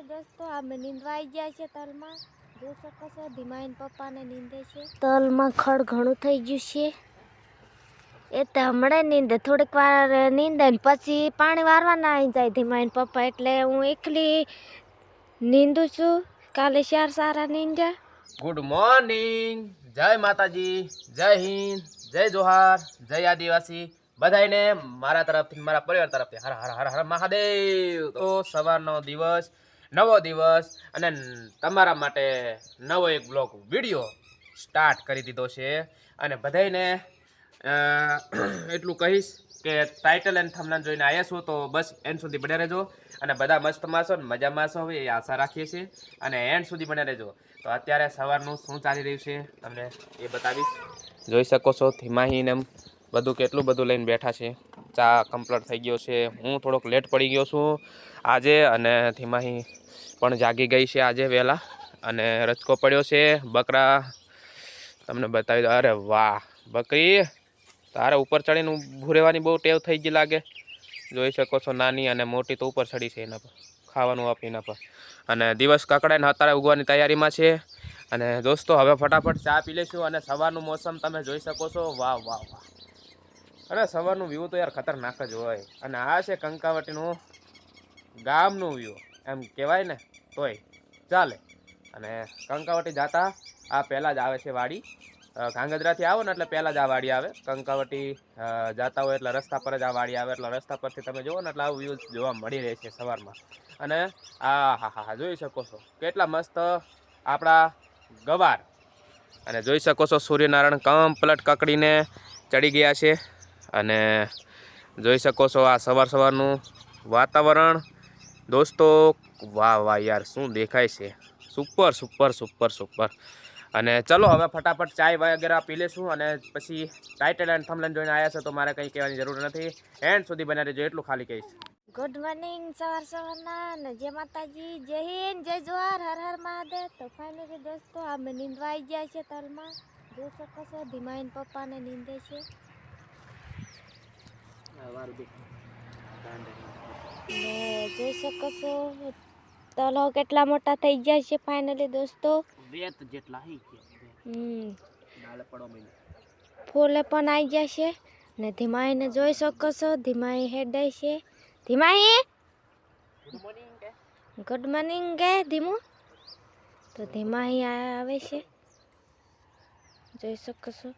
दोस्तों અમે નીંદવા આવી ગયા છે તલમાં જોઈ શકો છો ધીમાઈન પપ્પાને નીંદે છે તલમાં ખડ ઘણું થઈ ગયું છે એ તો હમણાં નીંદે થોડીક વાર નીંદે ને પછી પાણી વારવાના આવી જાય ધીમાઈન પપ્પા એટલે હું એકલી નીંદું છું કાલે ચાર સારા નીંદ્યા ગુડ મોર્નિંગ જય માતાજી જય હિન્દ જય જોહાર જય આદિવાસી બધાને મારા તરફથી મારા પરિવાર તરફથી હર હર હર હર મહાદેવ તો સવારનો દિવસ નવો દિવસ અને તમારા માટે નવો એક બ્લોગ વિડીયો સ્ટાર્ટ કરી દીધો છે અને બધાને એટલું કહીશ કે ટાઇટલ એન્ડ થંબનેલ જોઈને આવ્યા છો તો બસ એન્ડ સુધી બને રહેજો અને બધા મસ્ત માસો ને મજામાં છો એ આશા રાખીએ છીએ અને એન્ડ સુધી બને રહેજો તો અત્યારે સવારનું શું ચાલી રહ્યું છે તમને એ બતાવીશ જોઈ શકો છો ધીમાહીને એમ બધું કેટલું બધું લઈને બેઠા છે ચા કમ્પ્લીટ થઈ ગયો છે હું થોડોક લેટ પડી ગયો છું આજે અને ધીમાહી પણ જાગી ગઈ છે આજે વહેલા અને રચકો પડ્યો છે બકરા તમને બતાવી દો અરે વાહ બકરી તારે ઉપર ચડીને ઊભું રહેવાની બહુ ટેવ થઈ ગઈ લાગે જોઈ શકો છો નાની અને મોટી તો ઉપર ચડી છે એના પર ખાવાનું આપી એના પર અને દિવસ કકડાઈને અત્યારે ઉગવાની તૈયારીમાં છે અને દોસ્તો હવે ફટાફટ ચા પી લઈશું અને સવારનું મોસમ તમે જોઈ શકો છો વાહ વાહ વાહ અરે સવારનું વ્યૂ તો યાર ખતરનાક જ હોય અને આ છે કંકાવટીનું ગામનું વ્યૂ એમ કહેવાય ને તોય ચાલે અને કંકાવટી જાતા આ પહેલાં જ આવે છે વાડી ગાંગધ્રાથી આવો ને એટલે પહેલાં જ આ વાડી આવે કંકાવટી જાતા હોય એટલે રસ્તા પર જ આ વાડી આવે એટલે રસ્તા પરથી તમે જુઓ ને એટલે આવું વ્યૂ જોવા મળી રહે છે સવારમાં અને આ હા હા હા જોઈ શકો છો કેટલા મસ્ત આપણા ગવાર અને જોઈ શકો છો સૂર્યનારાયણ કમ્પ્લીટ કકડીને ચડી ગયા છે અને જોઈ શકો છો આ સવારનું વાતાવરણ દોસ્તો વાહ વાહ યાર શું દેખાય છે સુપર સુપર સુપર સુપર અને ચલો હવે ફટાફટ ચાય વગેરે પી લેશું અને પછી ટાઇટલ એન્ડ થંબનેલ જોઈને આવ્યા છે તો મારે કંઈ કહેવાની જરૂર નથી એન્ડ સુધી બને રહેજો એટલું ખાલી કહીશ ગુડ મોર્નિંગ સવારના ને જય માતાજી જય હિન્દ જય જોહાર હર હર મહાદેવ તો ફાઇનલી દોસ્તો અમે નીંદવા આવી ગયા છે તલમાં જોઈ શકો છો ધીમાઈન પપ્પાને નીંદે છે ને જોઈ શકો છો તલ કેટલા મોટા થઈ ગયા છે ફાઇનલી દોસ્તો વેત જેટલા હઈ ડાળે પડો મેં ફૂલે પણ આવી ગયા છે ને ધીમાઈને જોઈ શકો છો ધીમાઈ હેડે છે ધીમાઈ ગુડ મોર્નિંગ કે ધીમું તો ધીમાઈ આવે છે જોઈ શકો છો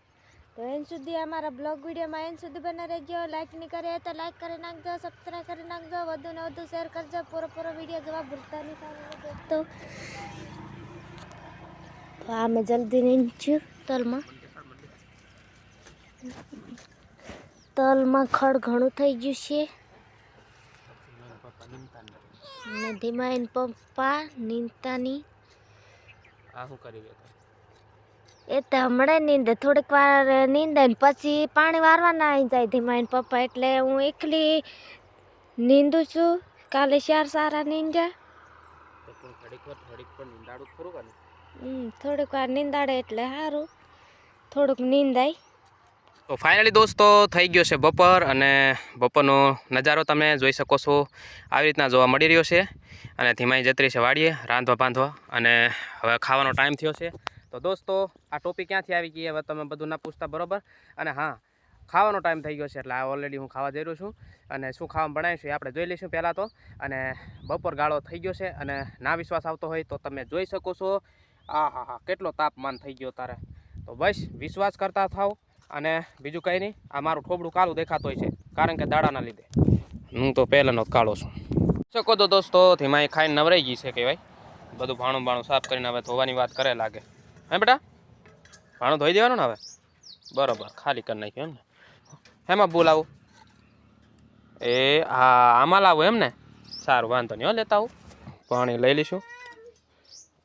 તો એન સુધી અમારા બ્લોગ વિડીયોમાં એન સુધી બને રહેજો લાઈક નહીં કરે તો લાઈક કરી નાખજો સબસ્ક્રાઈબ કરી નાખજો વધુ ને વધુ શેર કરજો પૂરો વિડીયો જોવા ભૂલતા નહીં દોસ્તો તો અમે જલ્દી નીંચ્યું તલમાં ખડ ઘણું થઈ ગયું છે ને ધીમાઈન પપ્પા નીંદતાની આ શું કરી રહ્યો એ તો હમણાં નીંદે થોડીક વાર નીંદે ને પછી પાણી વારવાના આવી જાય ધીમાઈન પપ્પા એટલે હું એકલી નીંદું છું કાલે ચાર સારા નીંદ્યા થોડીક વાર નીંદાડે એટલે સારું થોડુંક નીંદાય તો ફાઇનલી દોસ્તો થઈ ગયો છે બપોર અને બપોરનો નજારો તમે જોઈ શકો છો આવી રીતના જોવા મળી રહ્યો છે અને ધીમાઈ જતરી છે વાડીએ રાંધવા બાંધવા અને હવે ખાવાનો ટાઈમ થયો છે તો દોસ્તો આ ટોપી ક્યાંથી આવી ગઈ હવે તમે બધું ના પૂછતા બરોબર અને હા ખાવાનો ટાઈમ થઈ ગયો છે એટલે આ ઓલરેડી હું ખાવા જઈ રહ્યો છું અને શું ખાવાનું બનાવીશું એ આપણે જોઈ લઈશું પહેલાં તો અને બપોર ગાળો થઈ ગયો છે અને ના વિશ્વાસ આવતો હોય તો તમે જોઈ શકો છો આ હા હા કેટલો તાપમાન થઈ ગયો તારે તો બસ વિશ્વાસ કરતા થાવ અને બીજું કંઈ નહીં આ મારું થોબડું કાળું દેખાતું હોય છે કારણ કે દાડાના લીધે હું તો પહેલાંનો જ કાળો છું શકો તો દોસ્તો ધીમાઈ ખાઈને નવરાઈ ગઈ છે કહેવાય બધું ભાણું સાફ કરીને હવે ધોવાની વાત કરે લાગે હે બેટા ભાણું ધોઈ દેવાનું ને હવે બરોબર ખાલી કરી નાખ્યું એમ ને હેમાં બોલાવું એ હા આમાં લાવું એમ ને સારું વાંધો નહીં હો લેતા આવું પાણી લઈ લઈશું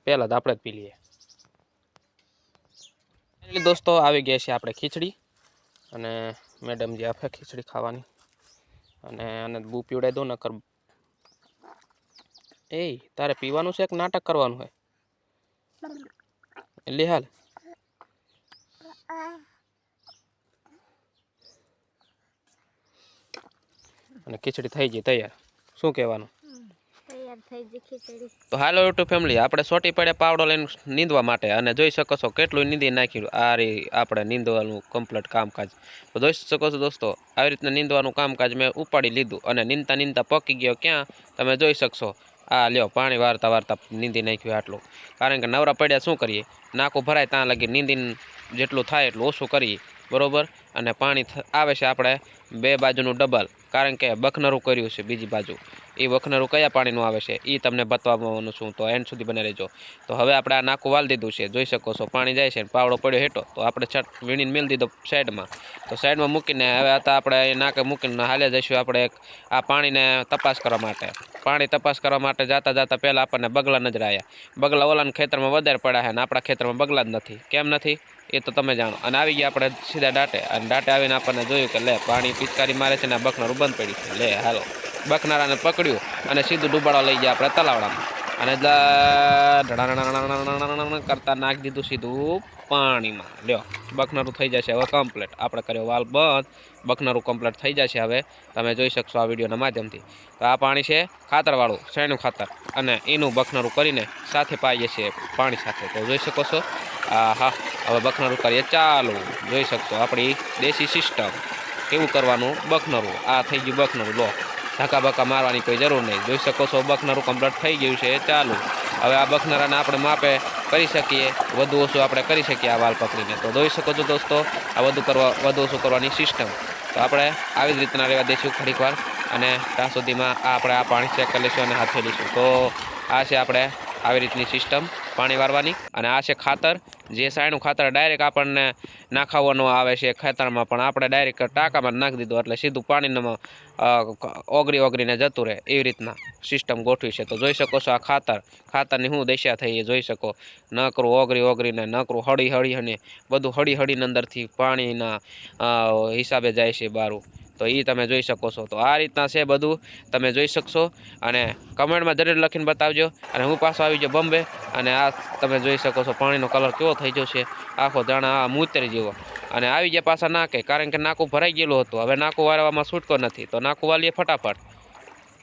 પહેલાં તો આપણે જ પી લઈએ દોસ્તો આવી ગયા છે આપણે ખીચડી અને મેડમ જે આપે ખીચડી ખાવાની અને બૂ પીવડાવી દો નકર એ તારે પીવાનું છે કે નાટક કરવાનું હોય એટલે હાલ અને ખીચડી થઈ ગઈ તૈયાર શું કહેવાનું તૈયાર થઈ ગઈ ખીચડી. તો હાલો યુટ્યુબ ફેમિલી, આપણે સોટી પડે પાવડો લઈને નીંદવા માટે, અને જોઈ શકો છો કેટલું નીંદી નાખ્યું. આ રી આપણે નીંદવાનું કમ્પ્લીટ કામકાજ. તો જોઈ શકો છો દોસ્તો, આવી રીતના નીંદવાનું કામકાજ મેં ઉપાડી લીધું, અને નીંદતા નીંદતા પકી ગયો ક્યાં તમે જોઈ શકશો. આ લ્યો પાણી વારતા વારતા નીંદી નાખ્યું આટલું. કારણ કે નવરા પડ્યા શું કરીએ, નાકું ભરાય ત્યાં લગી નીંદીને જેટલું થાય એટલું ઓછું કરીએ, બરોબર. અને પાણી આવે છે આપણે બે બાજુનું ડબલ, કારણ કે બખનરું કર્યું છે બીજી બાજુ. એ બખનરું કયા પાણીનું આવે છે એ તમને બતાવવાનું છું, તો એન્ડ સુધી બને રહેજો. તો હવે આપણે આ નાકું વાળી દીધું છે, જોઈ શકો છો પાણી જાય છે, પાવડો પડ્યો હેઠો, તો આપણે છટ વીણીને મેળ દીધો સાઈડમાં. તો સાઈડમાં મૂકીને હવે હતા આપણે નાકે મૂકીને હાલ્યા જઈશું આપણે આ પાણીને તપાસ કરવા માટે. પાણી તપાસ કરવા માટે જતા પહેલાં આપણને બગલા નજર આવ્યા. બગલા ઓલાના ખેતરમાં વધારે પડ્યા છે, અને આપણા ખેતરમાં બગલા જ નથી. કેમ નથી એ તો તમે જાણો. અને આવી ગયા આપણે સીધા દાંટે, અને દાંટે આવીને આપણને જોયું કે લે પાણી પિચકારી મારે છે ને આ બખનારું બંધ પડ્યું છે. લે હાલો બખનારાને પકડ્યું અને સીધું ડૂબાડવા લઈ ગયા આપણે તલાવડામાં, અને કરતા નાખી દીધું સીધું પાણીમાં. લ્યો બખનારું થઈ જશે હવે કમ્પ્લીટ. આપણે કર્યો વાલ બંધ, બખનારું કમ્પ્લીટ થઈ જશે હવે, તમે જોઈ શકશો આ વિડીયોના માધ્યમથી. તો આ પાણી છે ખાતરવાળું, છાણિયું ખાતર, અને એનું બખનારું કરીને સાથે પાઈએ છીએ પાણી સાથે. તો જોઈ શકો છો. હા હવે બખનારું કરીએ ચાલુ. જોઈ શકશો આપણી દેશી સિસ્ટમ કેવું કરવાનું બખનારું. આ થઈ ગયું બખનારું. લો ધક્કા બક્કા મારવાની કોઈ જરૂર નહીં. જોઈ શકો છો બખનારું કમ્પ્લીટ થઈ ગયું છે ચાલુ. હવે આ બખનારાને આપણે માપે કરી શકીએ, વધુ ઓછું આપણે કરી શકીએ આ વાલ પકડીને. તો જોઈ શકો છો દોસ્તો આ વધુ ઓછું કરવાની સિસ્ટમ. તો આપણે આવી જ રીતના રહેવા દઈશું ઘડીક વાર, અને ત્યાં સુધીમાં આપણે આ પાણી ચેક કરી લઈશું અને હાથે લઈશું. તો આ છે આપણે આવી રીતની સિસ્ટમ પાણી વારવાની. અને આ છે ખાતર, જે સાયણું ખાતર ડાયરેક્ટ આપણને નાખાવાનું આવે છે ખેતરમાં, પણ આપણે ડાયરેક્ટ ટાંકામાં નાખી દીધું એટલે સીધું પાણીમાં ઓગળીને જતું રહે. એવી રીતના સિસ્ટમ ગોઠવી છે. તો જોઈ શકો છો આ ખાતરની શું દશા થઈ એ જોઈ શકો. નકરું ઓગળીને નકરું હળી અને બધું હળીને અંદરથી પાણીના હિસાબે જાય છે બારું. તો એ તમે જોઈ શકો છો. તો આ રીતના છે બધું, તમે જોઈ શકશો. અને કમેન્ટમાં જરૂર લખીને બતાવજો. અને હું પાછો આવી જાઉં બોમ્બે, અને આ તમે જોઈ શકો છો પાણીનો કલર કેવો થઈ ગયો છે, આખો દાણા આ મૂતરી જેવો. અને આવી ગયા પાછા નાકે, કારણ કે નાકું ભરાઈ ગયેલું હતું. હવે નાકું વાળવામાં છૂટકો નથી, તો નાકું વાળીએ ફટાફટ.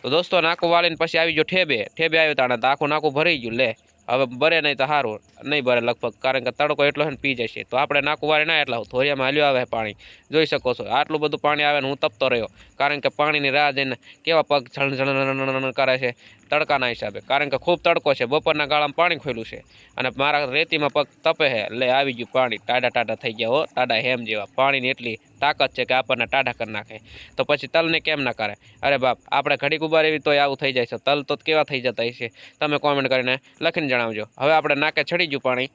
તો દોસ્તો નાકું વાળીને પછી આવી ગયો ઠેબે આવ્યો તાણે, તો આખું નાકું ભરાઈ ગયું. લે હવે બરે નહીં તો સારું, નહીં બરે લગભગ, કારણ કે તડકો એટલો છે ને પી જશે. તો આપણે નાકું વાળી ના એટલા ધોરિયામાં હાલ્યો આવે પાણી. જોઈ શકો છો આટલું બધું પાણી આવે ને હું તપતો રહ્યો, કારણ કે પાણીની રાહ જઈને કેવા પગ ઝણ કરે છે તડકાના હિસાબે, કારણ કે ખૂબ તડકો છે. બપોરના ગાળામાં પાણી ખોલ્યું છે, અને મારા રેતીમાં પગ તપે છે. લે આવી ગયું પાણી, ટાઢા થઈ ગયા હો, ટાઢા હેમ જેવા. પાણીની એટલી તાકાત છે કે આપણને ટાઢા કરી નાખે. તો પછી તલને કેમ ના કરે? અરે બાપ, આપણે ઘડીક ઉભા રહેવી તોય આવું થઈ જાય છે. તલ તો કેવા થઈ જતા હશે તમે કોમેન્ટ કરીને લખીને જણાવજો. હવે આપણે નાકે ચડી ગયું પાણી,